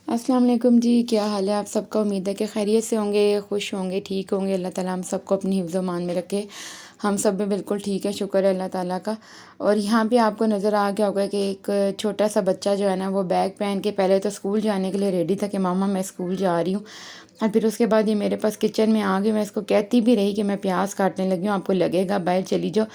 अस्सलाम वालेकुम जी, क्या हाल है आप सबका। उम्मीद है कि खैरियत से होंगे, खुश होंगे, ठीक होंगे। अल्लाह ताला हम सबको अपनी हिफ्ज़ मान में रखे। हम सब भी बिल्कुल ठीक है, शुक्र है अल्लाह ताला का। और यहाँ पे आपको नज़र आ गया होगा कि एक छोटा सा बच्चा जो है ना, वो बैग पहन के पहले तो स्कूल जाने के लिए रेडी था कि मामा मैं स्कूल जा रही हूँ। और फिर उसके बाद ये मेरे पास किचन में आ गई। मैं इसको कहती भी रही कि मैं प्याज काटने लगी हूँ, आपको लगेगा बाहर चली जाओ,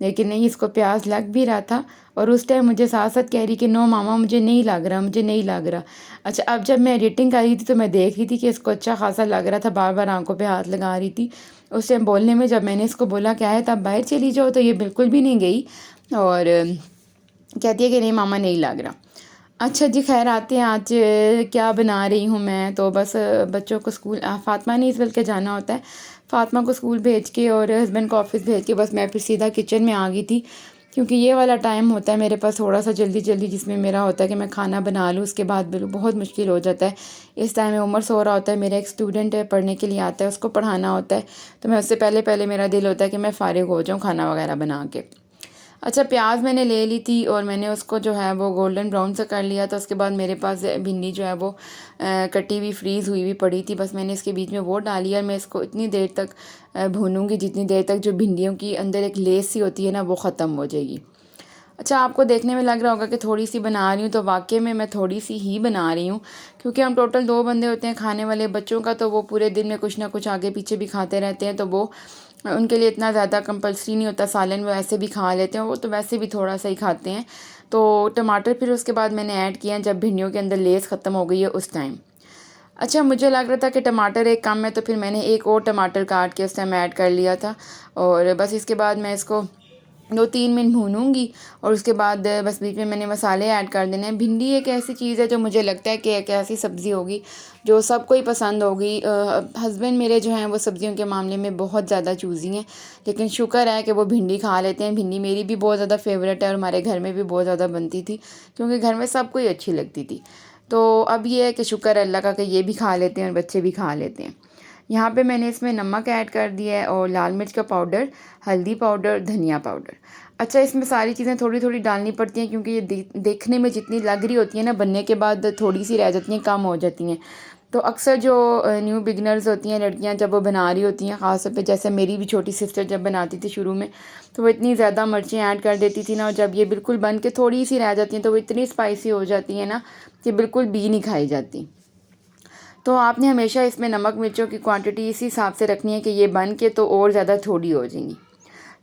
लेकिन नहीं, इसको प्याज लग भी रहा था। और उस टाइम मुझे साथ साथ कह रही कि नो मामा मुझे नहीं लग रहा, मुझे नहीं लग रहा। अच्छा, अब जब मैं एडिटिंग कर रही थी तो मैं देख रही थी कि इसको अच्छा खासा लग रहा था, बार बार आंखों पे हाथ लगा रही थी। उस टाइम बोलने में जब मैंने इसको बोला क्या है तब बाहर चली जाओ, तो ये बिल्कुल भी नहीं गई और कहती है कि नहीं मामा नहीं लग रहा। अच्छा जी, खैर आते हैं आज क्या बना रही हूँ मैं। तो बस बच्चों को स्कूल फ़ातिमा ने इस बल्कि जाना होता है। फ़ातिमा को स्कूल भेज के और हस्बैंड को ऑफिस भेज के बस मैं फिर सीधा किचन में आ गई थी, क्योंकि ये वाला टाइम होता है मेरे पास थोड़ा सा जल्दी जल्दी, जिसमें मेरा होता है कि मैं खाना बना लूँ, उसके बाद बिल्कुल बहुत मुश्किल हो जाता है। इस टाइम में उमर सो रहा होता है, मेरा एक स्टूडेंट है पढ़ने के लिए आता है, उसको पढ़ाना होता है। तो मैं उससे पहले पहले मेरा दिल होता है कि मैं फ़ारिग हो जाऊँ खाना वगैरह बना के। अच्छा, प्याज मैंने ले ली थी और मैंने उसको जो है वो गोल्डन ब्राउन से कर लिया था। उसके बाद मेरे पास भिंडी जो है वो कटी हुई फ्रीज़ हुई हुई पड़ी थी, बस मैंने इसके बीच में वो डाली और मैं इसको इतनी देर तक भूनूंगी जितनी देर तक जो भिंडियों की अंदर एक लेस सी होती है ना, वो ख़त्म हो जाएगी। अच्छा, आपको देखने में लग रहा होगा कि थोड़ी सी बना रही हूँ, तो वाकई में मैं थोड़ी सी ही बना रही हूँ, क्योंकि हम टोटल 2 बंदे होते हैं खाने वाले। बच्चों का तो वो पूरे दिन में कुछ ना कुछ आगे पीछे भी खाते रहते हैं, तो वो उनके लिए इतना ज़्यादा कंपल्सरी नहीं होता। सालन वो ऐसे भी खा लेते हैं, वो तो वैसे भी थोड़ा सा ही खाते हैं। तो टमाटर फिर उसके बाद मैंने ऐड किया जब भिंडियों के अंदर लेस ख़त्म हो गई है उस टाइम। अच्छा, मुझे लग रहा था कि टमाटर एक कम है, तो फिर मैंने एक और टमाटर काट के उस टाइम ऐड कर लिया था। और बस इसके बाद मैं इसको 2-3 मिनट भूनूंगी और उसके बाद बस बीच में मैंने मसाले ऐड कर देने हैं। भिंडी एक ऐसी चीज़ है जो मुझे लगता है कि एक ऐसी सब्ज़ी होगी जो सबको ही पसंद होगी। हस्बैंड मेरे जो हैं वो सब्ज़ियों के मामले में बहुत ज़्यादा चूज़ी हैं, लेकिन शुक्र है कि वो भिंडी खा लेते हैं। भिंडी मेरी भी बहुत ज़्यादा फेवरेट है और हमारे घर में भी बहुत ज़्यादा बनती थी, क्योंकि घर में सबको ही अच्छी लगती थी। तो अब ये है कि शुक्र है अल्लाह का कि ये भी खा लेते हैं और बच्चे भी खा लेते हैं। यहाँ पे मैंने इसमें नमक ऐड कर दिया है और लाल मिर्च का पाउडर, हल्दी पाउडर, धनिया पाउडर। अच्छा, इसमें सारी चीज़ें थोड़ी थोड़ी डालनी पड़ती हैं, क्योंकि ये देखने में जितनी लग रही होती है ना, बनने के बाद थोड़ी सी रह जाती हैं, कम हो जाती हैं। तो अक्सर जो न्यू बिगनर्स होती हैं लड़कियां, जब वो बना रही होती हैं, ख़ास तौर पे जैसे मेरी भी छोटी सिस्टर जब बनाती थी शुरू में, तो वो इतनी ज़्यादा मिर्चें ऐड कर देती थी ना, और जब ये बिल्कुल बन के थोड़ी सी रह जाती हैं तो वो इतनी स्पाइसी हो जाती हैं ना कि बिल्कुल भी नहीं खाई जाती। तो आपने हमेशा इसमें नमक मिर्चों की क्वांटिटी इसी हिसाब से रखनी है कि ये बन के तो और ज़्यादा थोड़ी हो जाएंगी।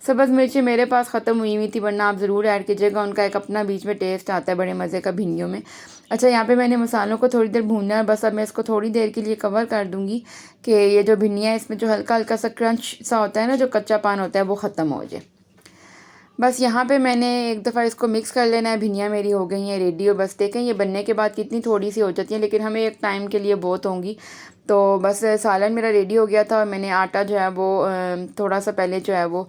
सब्ज़ मिर्ची मेरे पास ख़त्म हुई थी, वरना आप ज़रूर ऐड कीजिएगा, उनका एक अपना बीच में टेस्ट आता है बड़े मज़े का भिंडियों में। अच्छा, यहाँ पे मैंने मसालों को थोड़ी देर भूनना है, बस अब मैं इसको थोड़ी देर के लिए कवर कर दूँगी कि ये जो भिंडियाँ हैं इसमें जो हल्का हल्का सा क्रंच सा होता है ना, जो कच्चापन होता है, वो ख़त्म हो जाए। बस यहाँ पे मैंने एक दफ़ा इसको मिक्स कर लेना है। भिंडियाँ मेरी हो गई हैं रेडी, और बस देखें ये बनने के बाद कितनी थोड़ी सी हो जाती हैं, लेकिन हमें एक टाइम के लिए बहुत होंगी। तो बस सालन मेरा रेडी हो गया था और मैंने आटा जो है वो थोड़ा सा पहले जो है वो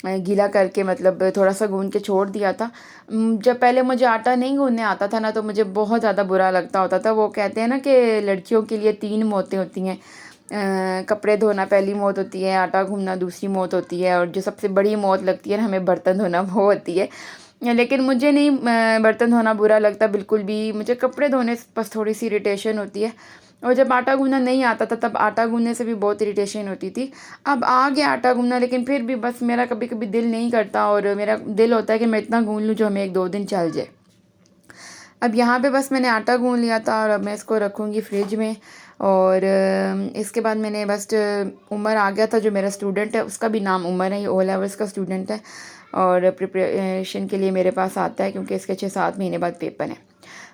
गीला करके, मतलब थोड़ा सा गूंद के छोड़ दिया था। जब पहले मुझे आटा नहीं गूंदने आता था ना, तो मुझे बहुत ज़्यादा बुरा लगता होता था। वो कहते हैं ना कि लड़कियों के लिए 3 मौतें होती हैं, कपड़े धोना पहली मौत होती है, आटा गूंदना दूसरी मौत होती है, और जो सबसे बड़ी मौत लगती है ना हमें, बर्तन धोना, वो होती है। लेकिन मुझे नहीं बर्तन धोना बुरा लगता बिल्कुल भी, मुझे कपड़े धोने से बस थोड़ी सी इरिटेशन होती है। और जब आटा गूंदना नहीं आता था तब आटा गूंदने से भी बहुत इरिटेशन होती थी। अब आ गया आटा गूंदना, लेकिन फिर भी बस मेरा कभी कभी दिल नहीं करता, और मेरा दिल होता है कि मैं इतना गूंद लूँ जो हमें 1-2 दिन चल जाए। अब यहाँ पे बस मैंने आटा गूंद लिया था और अब मैं इसको रखूँगी फ्रिज में। और इसके बाद मैंने बस उमर आ गया था, जो मेरा स्टूडेंट है उसका भी नाम उमर है, ये O लेवल्स का स्टूडेंट है और प्रिपरेशन के लिए मेरे पास आता है, क्योंकि इसके 6-7 महीने बाद पेपर है।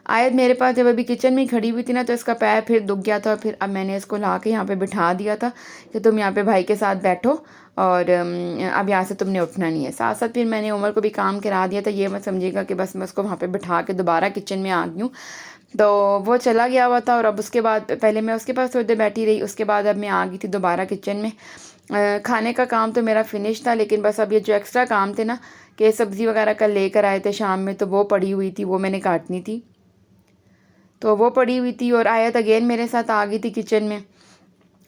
आयत मेरे पास जब अभी किचन में खड़ी हुई थी ना, तो इसका पैर फिर दुख गया था, फिर अब मैंने इसको ला के यहाँ पे बिठा दिया था कि तुम यहाँ पे भाई के साथ बैठो, और अब यहाँ से तुमने उठना नहीं है। साथ साथ फिर मैंने उमर को भी काम करा दिया था, ये मत समझिएगा कि बस मैं उसको वहाँ पे बिठा के दोबारा किचन में आ गई हूँ। तो वो चला गया हुआ था, और अब उसके बाद पहले मैं उसके पास थोड़ी देर बैठी रही, उसके बाद अब मैं आ गई थी दोबारा किचन में। खाने का काम तो मेरा फिनिश था, लेकिन बस अब ये जो एक्स्ट्रा काम थे ना, कि सब्ज़ी वगैरह कल लेकर आए थे शाम में, तो वो पड़ी हुई थी, वो मैंने काटनी थी, तो वो पड़ी हुई थी। और आयत अगेन मेरे साथ आ गई थी किचन में।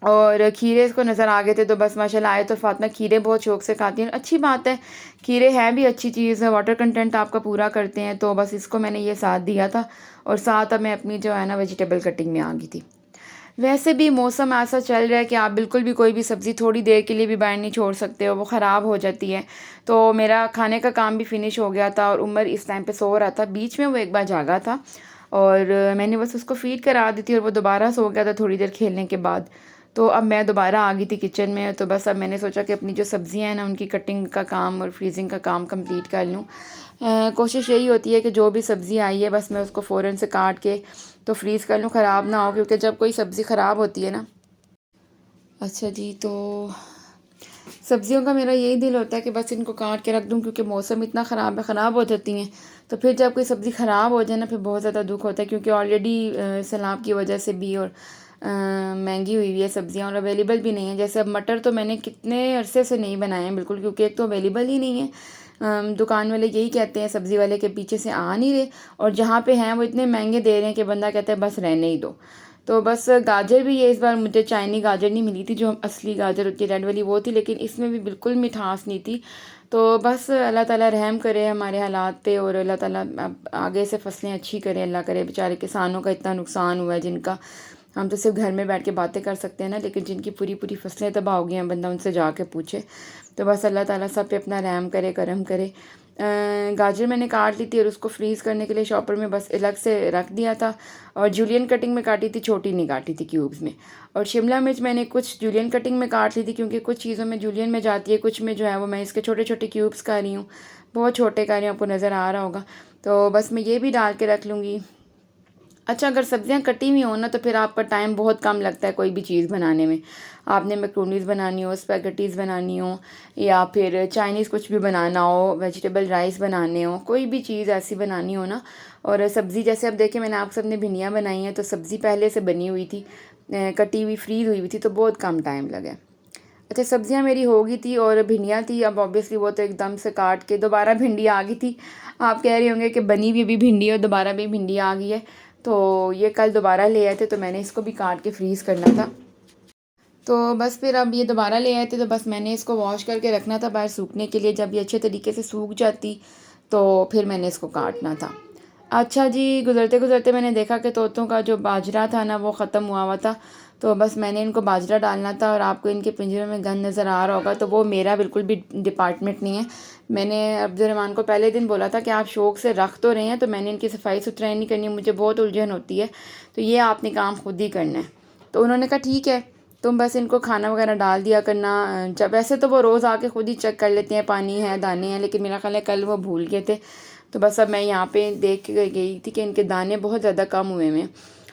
और खीरे इसको नज़र आ गए थे, तो बस माशाल्लाह आए तो फ़ातिमा खीरे बहुत शौक़ से खाती हैं। अच्छी बात है, खीरे हैं भी अच्छी चीज़ है, वाटर कंटेंट आपका पूरा करते हैं। तो बस इसको मैंने ये साथ दिया था और साथ अब मैं अपनी जो है ना वेजिटेबल कटिंग में आ गई थी। वैसे भी मौसम ऐसा चल रहा है कि आप बिल्कुल भी कोई भी सब्ज़ी थोड़ी देर के लिए भी बाहर नहीं छोड़ सकते हो, वो ख़राब हो जाती है। तो मेरा खाने का काम भी फ़िनिश हो गया था और उमर इस टाइम पे सो रहा था। बीच में वो एक बार जागा था और मैंने बस उसको फ़ीड करा दी थी और वो दोबारा सो गया था थोड़ी देर खेलने के बाद। तो अब मैं दोबारा आ गई थी किचन में, तो बस अब मैंने सोचा कि अपनी जो सब्ज़ियाँ हैं ना उनकी कटिंग का काम और फ्रीज़िंग का काम कंप्लीट कर लूँ। कोशिश यही होती है कि जो भी सब्ज़ी आई है बस मैं उसको फ़ौरन से काट के तो फ्रीज़ कर लूँ, ख़राब ना हो, क्योंकि जब कोई सब्ज़ी ख़राब होती है ना। अच्छा जी, तो सब्ज़ियों का मेरा यही दिल होता है कि बस इनको काट के रख दूँ, क्योंकि मौसम इतना ख़राब है, ख़राब हो जाती हैं। तो फिर जब कोई सब्ज़ी ख़राब हो जाए ना फिर बहुत ज़्यादा दुःख होता है, क्योंकि ऑलरेडी सैलाब की वजह से भी और महंगी हुई हुई है सब्ज़ियाँ और अवेलेबल भी नहीं है। जैसे अब मटर तो मैंने कितने अरसे से नहीं बनाए हैं बिल्कुल, क्योंकि एक तो अवेलेबल ही नहीं है। दुकान वाले यही कहते हैं सब्ज़ी वाले के पीछे से आ नहीं रहे, और जहाँ पे हैं वो इतने महंगे दे रहे हैं कि बंदा कहता है बस रहने ही दो। तो बस गाजर भी ये इस बार मुझे चाइनी गाजर नहीं मिली थी, जो असली गाजर होती है रेड वाली वो थी, लेकिन इसमें भी बिल्कुल मिठास नहीं थी। तो बस अल्लाह ताला रहम करे हमारे हालात पे, और अल्लाह ताला अब आगे से फसलें अच्छी करे, अल्लाह करे। बेचारे किसानों का इतना नुकसान हुआ है जिनका, हम तो सिर्फ घर में बैठ के बातें कर सकते हैं ना, लेकिन जिनकी पूरी पूरी फसलें तबाह हो गई हैं बंदा उनसे जाके पूछे। तो बस अल्लाह ताला सब पे अपना रहम करे, करम करे। गाजर मैंने काट ली थी और उसको फ्रीज़ करने के लिए शॉपर में बस अलग से रख दिया था, और जूलियन कटिंग में काटी थी, छोटी नहीं काटी थी क्यूब्स में। और शिमला मिर्च मैंने कुछ जूलियन कटिंग में काट ली थी, क्योंकि कुछ चीज़ों में जूलियन में जाती है, कुछ में जो है वो मैं इसके छोटे छोटे क्यूब्स कर रही हूँ। बहुत छोटे कर रही हूँ, आपको नज़र आ रहा होगा। तो बस मैं ये भी डाल के रख लूँगी। अच्छा, अगर सब्जियां कटी हुई हो ना तो फिर आपका टाइम बहुत कम लगता है कोई भी चीज़ बनाने में। आपने मैक्रोनीज़ बनानी हो, स्पैगेटीज़ बनानी हो, या फिर चाइनीज़ कुछ भी बनाना हो, वेजिटेबल राइस बनाने हो, कोई भी चीज़ ऐसी बनानी हो ना। और सब्ज़ी जैसे अब देखिए मैंने आप सबने भिंडियाँ बनाई हैं, तो सब्ज़ी पहले से बनी हुई थी, कटी हुई फ्रीज़ हुई हुई थी, तो बहुत कम टाइम लगा। अच्छा, सब्जियां मेरी हो गई थी और भिंडियाँ थी, अब ऑब्वियसली वो तो एकदम से काट के दोबारा भिंडी आ गई थी। आप कह रहे होंगे कि बनी हुई भी भिंडी और दोबारा भी भिंडी आ गई है। तो ये कल दोबारा ले आए थे, तो मैंने इसको भी काट के फ्रीज़ करना था। तो बस फिर अब ये दोबारा ले आए थे, तो बस मैंने इसको वॉश करके रखना था बाहर सूखने के लिए। जब ये अच्छे तरीके से सूख जाती तो फिर मैंने इसको काटना था। अच्छा जी, गुज़रते गुज़रते मैंने देखा कि तोतों का जो बाजरा था ना वो ख़त्म हुआ हुआ था, तो बस मैंने इनको बाजरा डालना था। और आपको इनके पिंजरे में गंद नज़र आ रहा होगा, तो वो मेरा बिल्कुल भी डिपार्टमेंट नहीं है। मैंने अब्दुर्रहमान को पहले दिन बोला था कि आप शौक़ से रख तो रहे हैं, तो मैंने इनकी सफाई सुथराई नहीं करनी, मुझे बहुत उलझन होती है, तो ये आपने काम खुद ही करना है। तो उन्होंने कहा ठीक है, तुम बस इनको खाना वगैरह डाल दिया करना। जब वैसे तो वो रोज़ आके खुद ही चेक कर लेते हैं पानी है, दाने हैं, लेकिन मेरा ख्याल है कल वो भूल गए थे। तो बस अब मैं यहाँ पे देख के गई थी कि इनके दाने बहुत ज़्यादा कम हुए हैं।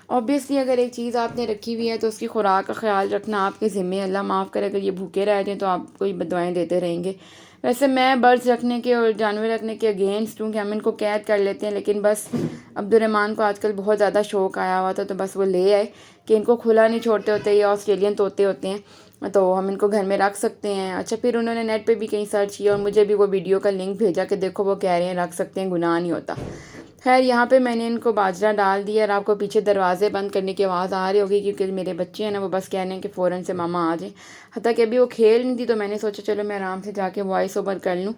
ऑब्वियसली अगर एक चीज़ आपने रखी हुई है तो उसकी खुराक का ख्याल रखना आपके ज़िम्मे। अल्लाह माफ़ करे अगर ये भूखे रह जाएँ तो आपको ही बददुआएँ देते रहेंगे। वैसे मैं बर्ड्स रखने के और जानवर रखने के अगेंस्ट हूँ कि हम इनको कैद कर लेते हैं, लेकिन बस अब्दुर्रहमान को आजकल बहुत ज़्यादा शौक़ आया हुआ था, तो बस वो ले आए कि इनको खुला नहीं छोड़ते होते, ये ऑस्ट्रेलियन तोते होते हैं, तो हम इनको घर में रख सकते हैं। अच्छा, फिर उन्होंने नेट पे भी कहीं सर्च किया और मुझे भी वो वीडियो का लिंक भेजा कि देखो वो कह रहे हैं रख सकते हैं, गुनाह नहीं होता। खैर यहाँ पे मैंने इनको बाजरा डाल दिया, और आपको पीछे दरवाज़े बंद करने की आवाज़ आ रही होगी, क्योंकि मेरे बच्चे हैं ना वो बस कह रहे हैं कि फ़ौरन से मामा आ जाएं। हत्ता कि अभी वो खेल नहीं थी, तो मैंने सोचा चलो मैं आराम से जाके वॉइस ओवर कर लूँ।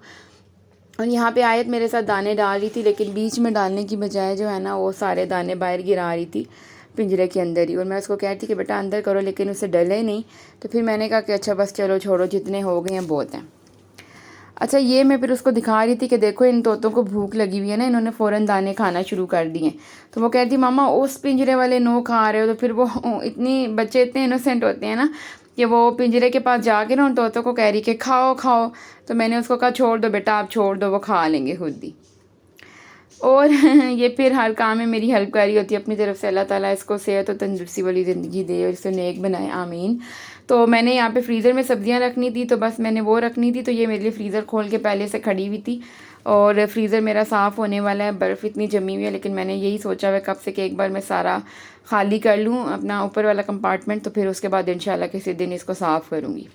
और यहाँ पे आयत मेरे साथ दाने डाल रही थी, लेकिन बीच में डालने की बजाय जो है ना वो सारे दाने बाहर गिरा रही थी पिंजरे के अंदर ही। और मैं उसको कह रही थी कि बेटा अंदर करो, लेकिन उसे डले नहीं। तो फिर मैंने कहा कि अच्छा बस चलो छोड़ो, जितने हो गए हैं बहुत हैं। अच्छा, ये मैं फिर उसको दिखा रही थी कि देखो इन तोतों को भूख लगी हुई है ना, इन्होंने फ़ौरन दाने खाना शुरू कर दिए। तो वो कहती मामा उस पिंजरे वाले नो खा रहे हो। तो फिर वो इतनी बच्चे इतने इनोसेंट होते हैं ना कि वो पिंजरे के पास जाके ना उन तोतों को कह रही कि खाओ खाओ। तो मैंने उसको कहा छोड़ दो बेटा, आप छोड़ दो, वो खा लेंगे खुद ही। और ये फिर हर काम में मेरी हेल्प कर रही होती है अपनी तरफ से। अल्लाह ताला इसको सेहत और तंदुरुस्ती वाली ज़िंदगी दे और इसे नेक बनाए, आमीन। तो मैंने यहाँ पे फ्रीज़र में सब्जियाँ रखनी थी, तो बस मैंने वो रखनी थी, तो ये मेरे लिए फ्रीज़र खोल के पहले से खड़ी हुई थी। और फ्रीज़र मेरा साफ़ होने वाला है, बर्फ़ इतनी जमी हुई है, लेकिन मैंने यही सोचा हुआ कब से कि एक बार मैं सारा खाली कर लूँ अपना ऊपर वाला कंपार्टमेंट, तो फिर उसके बाद इंशाल्लाह किसी दिन इसको साफ़ करूँगी।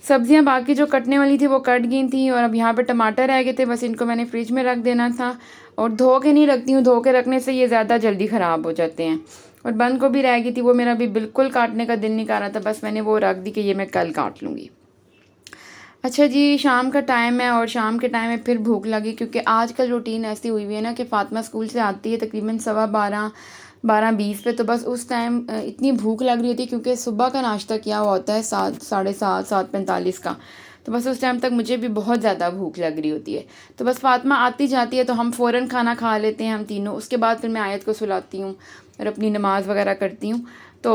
सब्जियां बाकी जो कटने वाली थी वो कट गई थी, और अब यहाँ पे टमाटर रह गए थे, बस इनको मैंने फ्रिज में रख देना था। और धो के नहीं रखती हूँ, धो के रखने से ये ज़्यादा जल्दी ख़राब हो जाते हैं। और बंद गोभी रह गई थी, वो मेरा भी बिल्कुल काटने का दिल नहीं कर रहा था, बस मैंने वो रख दी कि ये मैं कल काट लूँगी। अच्छा जी, शाम का टाइम है और शाम के टाइम में फिर भूख लगी, क्योंकि आजकल रूटीन ऐसी हुई हुई है ना कि फ़ातिमा स्कूल से आती है तकरीबन 12:15 12:20 पे, तो बस उस टाइम इतनी भूख लग रही होती है, क्योंकि सुबह का नाश्ता किया हुआ होता है 7 7:30 7:45 का। तो बस उस टाइम तक मुझे भी बहुत ज़्यादा भूख लग रही होती है। तो बस फ़ातिमा आती जाती है तो हम फ़ौरन खाना खा लेते हैं हम तीनों। उसके बाद फिर मैं आयत को सुलाती हूँ और अपनी नमाज़ वगैरह करती हूँ। तो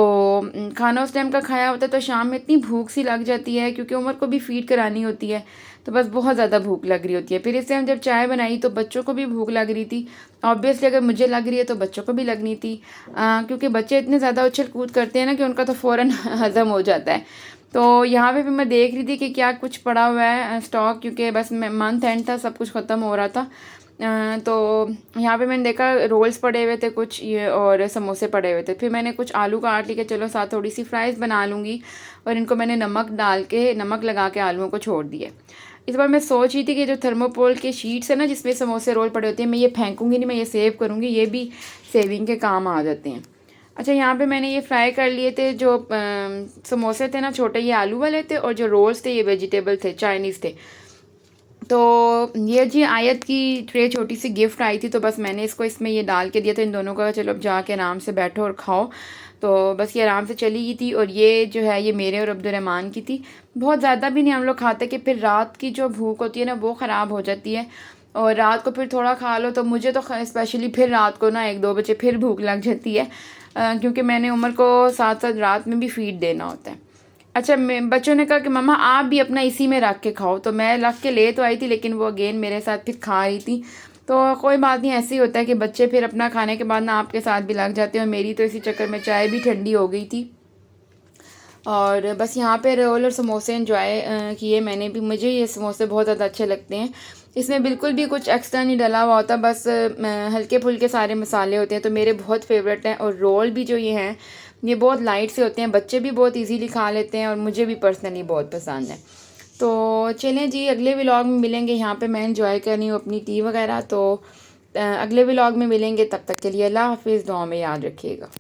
खाना उस टाइम का खाया होता है, तो शाम में इतनी भूख सी लग जाती है, क्योंकि उमर को भी फ़ीड करानी होती है, तो बस बहुत ज़्यादा भूख लग रही होती है। फिर इस टाइम जब चाय बनाई तो बच्चों को भी भूख लग रही थी। ऑब्वियसली अगर मुझे लग रही है तो बच्चों को भी लगनी थी, क्योंकि बच्चे इतने ज़्यादा उछल कूद करते हैं ना कि उनका तो फ़ौरन हज़म हो जाता है। तो यहाँ पे भी मैं देख रही थी कि क्या कुछ पड़ा हुआ है स्टॉक, क्योंकि बस मंथ एंड था, सब कुछ ख़त्म हो रहा था। तो यहाँ पे मैंने देखा रोल्स पड़े हुए थे कुछ, ये और समोसे पड़े हुए थे। फिर मैंने कुछ आलू काट लिए कि चलो साथ थोड़ी सी फ्राइज़ बना लूँगी, और इनको मैंने नमक लगा के आलूओं को छोड़ दिए। इस बार मैं सोच रही थी कि जो थर्मोकोल के शीट्स है ना जिसमें समोसे रोल पड़े होते हैं, मैं ये फेंकूँगी नहीं, मैं ये सेव करूँगी, ये भी सेविंग के काम आ जाते हैं। अच्छा, यहाँ पे मैंने ये फ्राई कर लिए थे जो समोसे थे ना छोटे, ये आलू वाले थे, और जो रोल्स थे ये वेजिटेबल थे, चाइनीज़ थे। तो ये जी आयत की ट्रे छोटी सी गिफ्ट आई थी, तो बस मैंने इसको इसमें ये डाल के दिया था इन दोनों का, चलो अब जाके आराम से बैठो और खाओ। तो बस ये आराम से चली गई थी, और ये जो है ये मेरे और अब्दुलरहमान की थी। बहुत ज़्यादा भी नहीं हम लोग खाते, कि फिर रात की जो भूख होती है ना वो ख़राब हो जाती है, और रात को फिर थोड़ा खा लो तो मुझे तो स्पेशली फिर रात को ना 1-2 बजे फिर भूख लग जाती है, क्योंकि मैंने उमर को साथ साथ रात में भी फीड देना होता है। अच्छा, बच्चों ने कहा कि मम्मा आप भी अपना इसी में रख के खाओ, तो मैं रख के ले तो आई थी, लेकिन वो अगेन मेरे साथ फिर खा रही थी। तो कोई बात नहीं, ऐसे ही होता है कि बच्चे फिर अपना खाने के बाद ना आपके साथ भी लग जाते हैं, और मेरी तो इसी चक्कर में चाय भी ठंडी हो गई थी। और बस यहाँ पे रोल और समोसे एंजॉय किए मैंने भी। मुझे ये समोसे बहुत ज़्यादा अच्छे लगते हैं, इसमें बिल्कुल भी कुछ एक्स्ट्रा नहीं डला हुआ होता, बस हल्के फुल्के सारे मसाले होते हैं, तो मेरे बहुत फेवरेट हैं। और रोल भी जो ये हैं ये बहुत लाइट से होते हैं, बच्चे भी बहुत इजीली खा लेते हैं, और मुझे भी पर्सनली बहुत पसंद है। तो चलें जी, अगले व्लॉग में मिलेंगे। यहाँ पे मैं एंजॉय कर रही हूँ अपनी टी वगैरह, तो अगले व्लॉग में मिलेंगे। तब तक के लिए अल्लाह हाफिज़, दुआ में याद रखिएगा।